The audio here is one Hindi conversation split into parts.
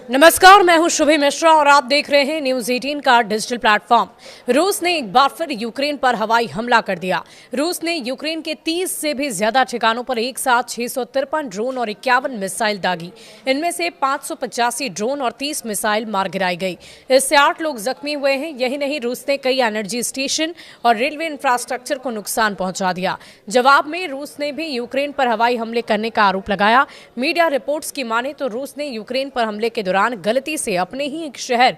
नमस्कार, मैं हूं शुभी मिश्रा और आप देख रहे हैं न्यूज 18 का डिजिटल प्लेटफॉर्म। रूस ने एक बार फिर यूक्रेन पर हवाई हमला कर दिया। रूस ने यूक्रेन के 30 से भी ज्यादा ठिकानों पर एक साथ 653 ड्रोन और 51 मिसाइल दागी। इनमें से 585 ड्रोन और 30 मिसाइल मार गिराई गई। इससे 8 लोग जख्मी हुए हैं। यही नहीं, रूस ने कई एनर्जी स्टेशन और रेलवे इंफ्रास्ट्रक्चर को नुकसान पहुंचा दिया। जवाब में रूस ने भी यूक्रेन पर हवाई हमले करने का आरोप लगाया। मीडिया रिपोर्ट्स की माने तो रूस ने यूक्रेन पर हमले के दौरान गलती से अपने ही एक शहर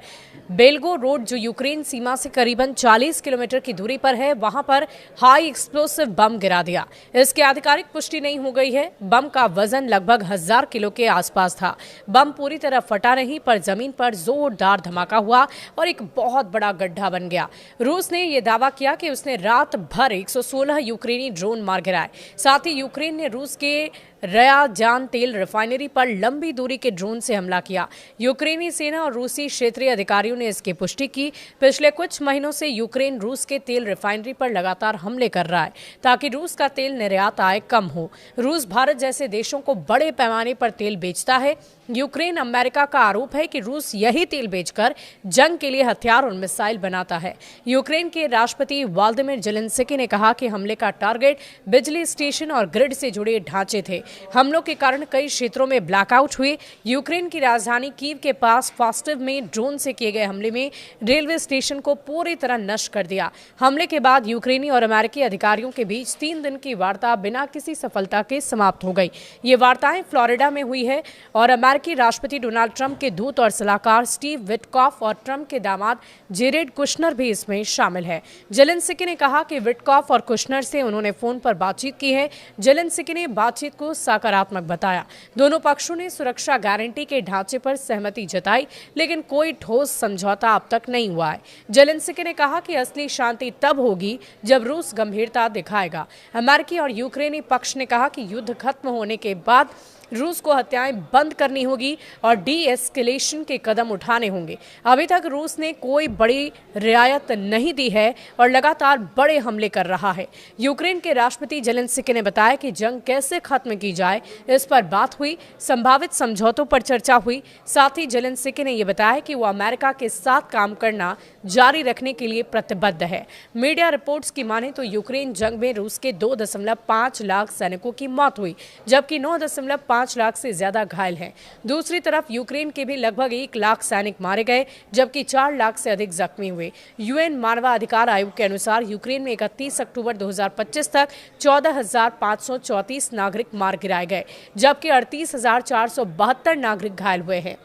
बेलगो रोड, जो यूक्रेन सीमा से करीबन 40 किलोमीटर की दूरी पर है, वहां पर हाई एक्सप्लोसिव बम गिरा दिया। इसकी आधिकारिक पुष्टि नहीं हो गई है। बम का वजन लगभग 1000 किलो के आसपास था। बम पूरी तरह फटा नहीं, पर जमीन पर जोरदार धमाका हुआ और एक बहुत बड़ा गड्ढा बन गया। रूस ने यह दावा किया कि उसने रात भर 116 यूक्रेनी ड्रोन मार गिराए। साथ ही यूक्रेन ने रूस के रयाजान तेल रिफाइनरी पर लंबी दूरी के ड्रोन से हमला किया। यूक्रेनी सेना और रूसी क्षेत्रीय अधिकारियों ने इसकी पुष्टि की। पिछले कुछ महीनों से यूक्रेन रूस के तेल रिफाइनरी पर लगातार हमले कर रहा है ताकि रूस का तेल निर्यात आय कम हो। रूस भारत जैसे देशों को बड़े पैमाने पर तेल बेचता है। यूक्रेन अमेरिका का आरोप है कि रूस यही तेल बेचकर जंग के लिए हथियार और मिसाइल बनाता है। यूक्रेन के राष्ट्रपति व्लादिमीर ज़ेलेंस्की ने कहा कि हमले का टारगेट बिजली स्टेशन और ग्रिड से जुड़े ढांचे थे। हमलों के कारण कई क्षेत्रों में ब्लैकआउट हुए। यूक्रेन की राजधानी कीव के पास फास्टिव में ड्रोन से किए गए हमले में रेलवे स्टेशन को पूरी तरह नष्ट कर दिया। हमले के बाद यूक्रेनी और अमेरिकी अधिकारियों के बीच 3 दिन की वार्ता बिना किसी सफलता के समाप्त हो गई। ये वार्ताएं फ्लोरिडा में हुई है और अमेरिकी राष्ट्रपति डोनाल्ड ट्रंप के दूत और सलाहकार स्टीव विटकॉफ और ट्रंप के दामाद जेरेड कुशनर भी इसमें शामिल है। ज़ेलेंस्की ने कहा कि विटकॉफ और कुशनर से उन्होंने फोन पर बातचीत की है। ज़ेलेंस्की ने बातचीत को सकारात्मक बताया। दोनों पक्षों ने सुरक्षा गारंटी के ढांचे पर सहमति जताई, लेकिन कोई ठोस समझौता अब तक नहीं हुआ है। ज़ेलेंस्की ने कहा कि असली शांति तब होगी जब रूस गंभीरता दिखाएगा। अमेरिकी और यूक्रेनी पक्ष ने कहा कि युद्ध खत्म होने के बाद रूस को हत्याएं बंद करनी होगी और डी एस्केलेशन के कदम उठाने होंगे। अभी तक रूस ने कोई बड़ी रियायत नहीं दी है और लगातार बड़े हमले कर रहा है। यूक्रेन के राष्ट्रपति ज़ेलेंस्की ने बताया कि जंग कैसे खत्म की जाए, इस पर बात हुई। संभावित समझौतों पर चर्चा हुई। साथ ही ज़ेलेंस्की ने यह बताया कि वो अमेरिका के साथ काम करना जारी रखने के लिए प्रतिबद्ध है। मीडिया रिपोर्ट्स की माने तो यूक्रेन जंग में रूस के 2.5 लाख सैनिकों की मौत हुई, जबकि 9.5 लाख से ज्यादा घायल हैं। दूसरी तरफ यूक्रेन के भी लगभग 1 लाख सैनिक मारे गए, जबकि 4 लाख से अधिक जख्मी हुए। यूएन मानवाधिकार आयोग के अनुसार यूक्रेन में 31 अक्टूबर 2025 तक 14,534 नागरिक मार गिराए गए, जबकि 38,472 नागरिक घायल हुए हैं।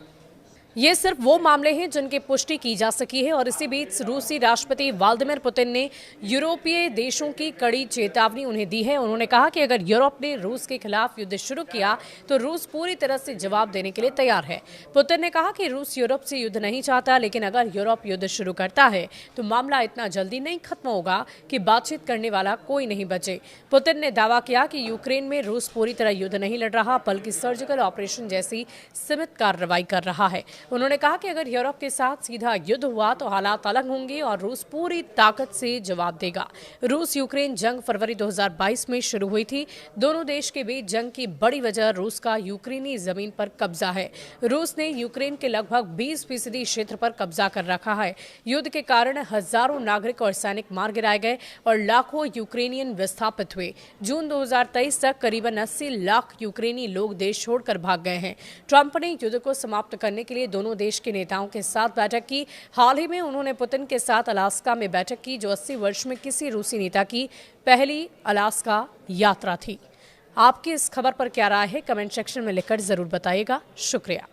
ये सिर्फ वो मामले हैं जिनकी पुष्टि की जा सकी है और इसी बीच रूसी राष्ट्रपति व्लादिमीर पुतिन ने यूरोपीय देशों की कड़ी चेतावनी उन्हें दी है। उन्होंने कहा कि अगर यूरोप ने रूस के खिलाफ युद्ध शुरू किया तो रूस पूरी तरह से जवाब देने के लिए तैयार है। पुतिन ने कहा कि रूस यूरोप से युद्ध नहीं चाहता, लेकिन अगर यूरोप युद्ध शुरू करता है तो मामला इतना जल्दी नहीं खत्म होगा कि बातचीत करने वाला कोई नहीं बचे। पुतिन ने दावा किया कि यूक्रेन में रूस पूरी तरह युद्ध नहीं लड़ रहा, बल्कि सर्जिकल ऑपरेशन जैसी सीमित कार्रवाई कर रहा है। उन्होंने कहा कि अगर यूरोप के साथ सीधा युद्ध हुआ तो हालात अलग होंगे और रूस पूरी ताकत से जवाब देगा। रूस यूक्रेन जंग फरवरी 2022 में शुरू हुई थी। दोनों देश के बीच जंग की बड़ी वजह रूस का यूक्रेनी जमीन पर कब्जा है। रूस ने यूक्रेन के लगभग 20% क्षेत्र पर कब्जा कर रखा है। युद्ध के कारण हजारों नागरिक और सैनिक मार गिराए गए और लाखों यूक्रेनियन विस्थापित हुए। जून 2023 तक करीबन 80 लाख यूक्रेनी लोग देश छोड़कर भाग गए हैं। ट्रंप ने युद्ध को समाप्त करने के लिए दोनों देश के नेताओं के साथ बैठक की। हाल ही में उन्होंने पुतिन के साथ अलास्का में बैठक की, जो 80 वर्ष में किसी रूसी नेता की पहली अलास्का यात्रा थी। आपकी इस खबर पर क्या राय है, कमेंट सेक्शन में लिखकर जरूर बताइएगा। शुक्रिया।